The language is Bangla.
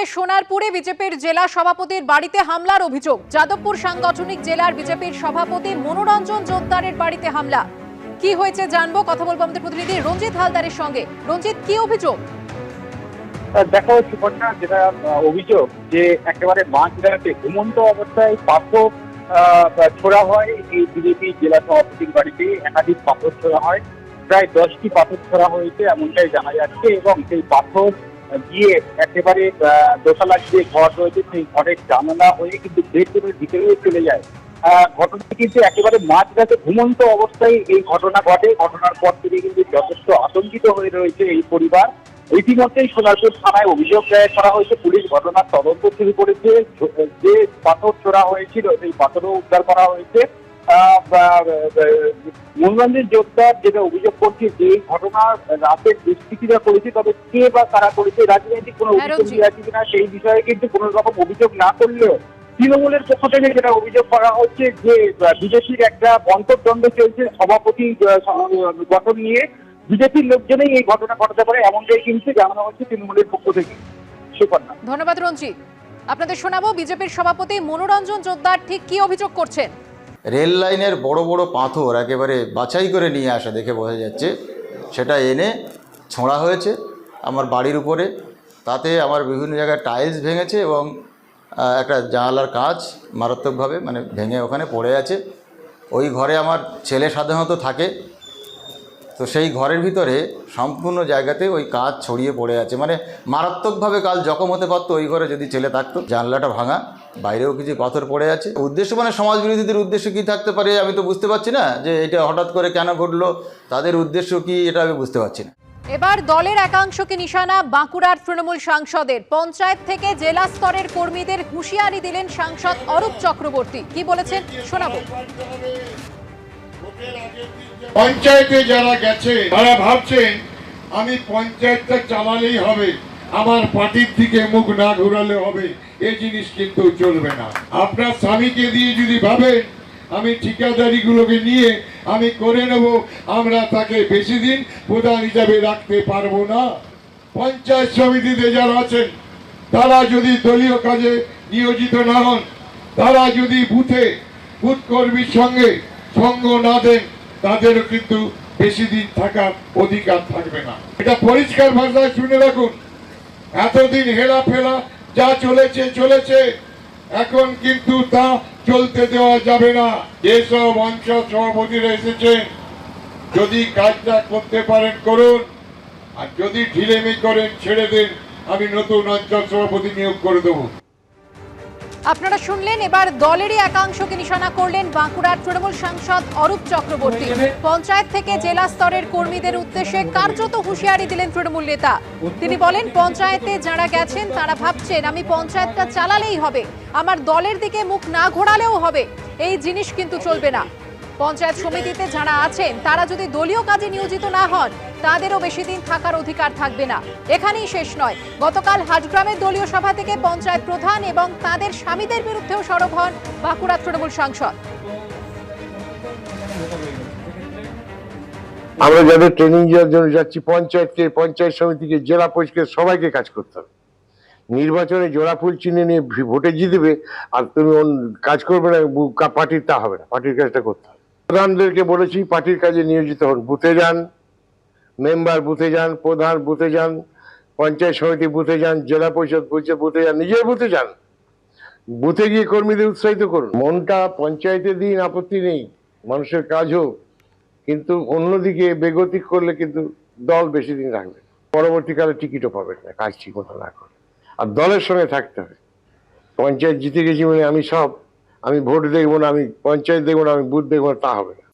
সোনারপুরে বিজেপির জেলা সভাপতির বাড়িতে হামলার অভিযোগ। যাদবপুর সাংগঠনিক জেলার বিজেপির সভাপতি মনোরঞ্জন জোদ্দারের বাড়িতে হামলা। কি হয়েছে জানবো, কথা বলবো আমাদের প্রতিনিধি রঞ্জিত হালদারের সঙ্গে। রঞ্জিত, কি অভিযোগ? দেখো সুপর্ণা, যেটা অভিযোগ যে একেবারে মাঝরাতে ঘুমন্ত অবস্থায় পাথর ছোড়া হয় এই বিজেপি জেলা সভাপতির বাড়িতে। একাধিক পাথর ছোড়া হয়, প্রায় 10টি পাথর ছোড়া হয়েছে এমনটাই জানা যাচ্ছে। এবং সেই পাথর গিয়ে একেবারে দোতলা যে ঘর রয়েছে সেই ঘরের জানালা হয়ে কিন্তু বেডরুমের ভিতরেও চলে যায়। ঘটনাটি কিন্তু একেবারে মাঝরাতে ঘুমন্ত অবস্থায় এই ঘটনা ঘটে। ঘটনার পর থেকে কিন্তু যথেষ্ট আতঙ্কিত হয়ে রয়েছে এই পরিবার। ইতিমধ্যেই সোনারপুর থানায় অভিযোগ দায়ের করা হয়েছে। পুলিশ ঘটনার তদন্ত শুরু করেছে। যে পাথর ছোড়া হয়েছিল সেই পাথরও উদ্ধার করা হয়েছে। মনোরঞ্জন জোদ্দার যেটা অভিযোগ করছে যে এই ঘটনা রাতের দুষ্কৃতীরা করেছে, তবে কে বা কারা করেছে, রাজনৈতিক কোনো অভিযোগ আছে কিনা সেই বিষয়ে কিন্তু কোনো রকম অভিযোগ না করলেও তৃণমূলের পক্ষ থেকে যেটা অভিযোগ করা হচ্ছে যে বিজেপির একটা অন্তর্দ্বন্দ্ব চলছে সভাপতি গঠন নিয়ে। বিজেপির লোকজনেই এই ঘটনা ঘটাতে পারে এমনটাই কিন্তু জানানো হচ্ছে তৃণমূলের পক্ষ থেকে। সুপর্ণা, ধন্যবাদ রঞ্জিত। আপনাদের শোনাবো বিজেপির সভাপতি মনোরঞ্জন জোদ্দার ঠিক কি অভিযোগ করছেন। রেল লাইনের বড় বড় পাথর একেবারে বাছাই করে নিয়ে আসা দেখে বোঝা যাচ্ছে, সেটা এনে ছোঁড়া হয়েছে আমার বাড়ির উপরে। তাতে আমার বিভিন্ন জায়গায় টাইলস ভেঙেছে এবং একটা জানালার কাঁচ মারাত্মকভাবে ভেঙে ওখানে পড়ে আছে। ওই ঘরে আমার ছেলে সাধারণত থাকে, তো সেই ঘরের ভিতরে সম্পূর্ণ জায়গাতে ওই কাঁচ ছড়িয়ে পড়ে আছে। মারাত্মকভাবে কাল জখম হতে পারতো ওই ঘরে যদি ছেলে থাকতো। জানলাটা ভাঙা, বাইরেও কিছু পাথর পড়ে আছে। উদ্দেশ্য সমাজ বিরোধীদের উদ্দেশ্য কী থাকতে পারে আমি তো বুঝতে পারছি না, যে এটা হঠাৎ করে কেন ঘটলো, তাদের উদ্দেশ্য কি এটা আমি বুঝতে পারছি না। এবার দলের একাংশকে নিশানা বাঁকুড়ার তৃণমূল সাংসদের। পঞ্চায়েত থেকে জেলা স্তরের কর্মীদের হুঁশিয়ারি দিলেন সাংসদ অরূপ চক্রবর্তী। কি বলেছেন শোনাবো। পঞ্চায়েতে যারা গেছে তারা ভাবছেন আমি পঞ্চায়েতটা চালালেই হবে, আমার পার্টির দিকে মুখ না ঘুরালে হবে। এই জিনিস কিন্তু চলবে না। আপনার স্বামীকে দিয়ে যদি ভাবেন আমি ঠিকাদারিগুলোকে নিয়ে আমি করে নেব, আমরা তাকে বেশি দিন প্রধান হিসাবে রাখতে পারবো না। পঞ্চায়েত সমিতিতে যারা আছেন তারা যদি দলীয় কাজে নিয়োজিত না হন, তারা যদি বুথ কর্মীর সঙ্গে সঙ্গ না দেন, তাদেরও কিন্তু বেশি দিন থাকার অধিকার থাকবে না। এটা পরিষ্কার ভাষায় শুনে রাখুন। এতদিন হেলা ফেলা যা চলেছে, এখন কিন্তু তা চলতে দেওয়া যাবে না। যেসব অঞ্চল সভাপতিরা এসেছেন, যদি কাজটা করতে পারেন করুন, আর যদি ঢিলেমি করেন ছেড়ে দিন। আমি নতুন অঞ্চল সভাপতি নিয়োগ করে দেবো। আপনারা শুনলেন, এবার দলেরই একাংশকে নিশানা করলেন বাঁকুড়ার তৃণমূল সাংসদ অরূপ চক্রবর্তী। পঞ্চায়েত থেকে জেলা স্তরের কর্মীদের উদ্দেশ্যে কার্যত হুঁশিয়ারি দিলেন তৃণমূল নেতা। তিনি বলেন, পঞ্চায়েতে যারা গেছেন তারা ভাবছেন আমি পঞ্চায়েতটা চালালেই হবে, আমার দলের দিকে মুখ না ঘোরালেও হবে। এই জিনিস কিন্তু চলবে না। পঞ্চায়েত সমিতিতে যারা আছেন তারা যদি দলীয় কাজে নিয়োজিত না হন, তাদেরও বেশি দিন থাকার অধিকার থাকবে না। এখানেই শেষ নয়, গতকাল হাটগ্রামের দলীয় সভা থেকে পঞ্চায়েত প্রধান এবং তাদের স্বামীদের বিরুদ্ধেও সরব হন বাঁকুড়া তৃণমূল সাংসদ। আমরা যাদের ট্রেনিং দেওয়ার জন্য যাচ্ছি পঞ্চায়েতকে, পঞ্চায়েত সমিতিকে, জেলা পরিষদকে, সবাইকে কাজ করতে হবে। নির্বাচনে জোড়া ফুল চিহ্নে নিয়ে ভোটে জিতবে আর তুমি কাজ করবে না পার্টির, তা হবে না। পার্টির কাজটা করতে হবে। প্রধানদেরকে বলেছি পার্টির কাজে নিয়োজিত হন, বুথে যান, মেম্বার বুথে যান, প্রধান বুথে যান, পঞ্চায়েত সমিতি বুথে যান, জেলা পরিষদ বুথে যান, নিজের বুথে যান। বুথে গিয়ে কর্মীদের উৎসাহিত করুন। মনটা পঞ্চায়েতে দিন, আপত্তি নেই, মানুষের কাজ হোক, কিন্তু অন্যদিকে বেগতিক করলে কিন্তু দল বেশি দিন রাখবে, পরবর্তীকালে টিকিটও পাবে না কাজ ঠিক মতো না করে। আর দলের সঙ্গে থাকতে হবে। পঞ্চায়েত জিতে গেছি আমি ভোট দেখবো না, আমি পঞ্চায়েত দেখবো না, আমি বুথ দেখবো না, তা হবে না।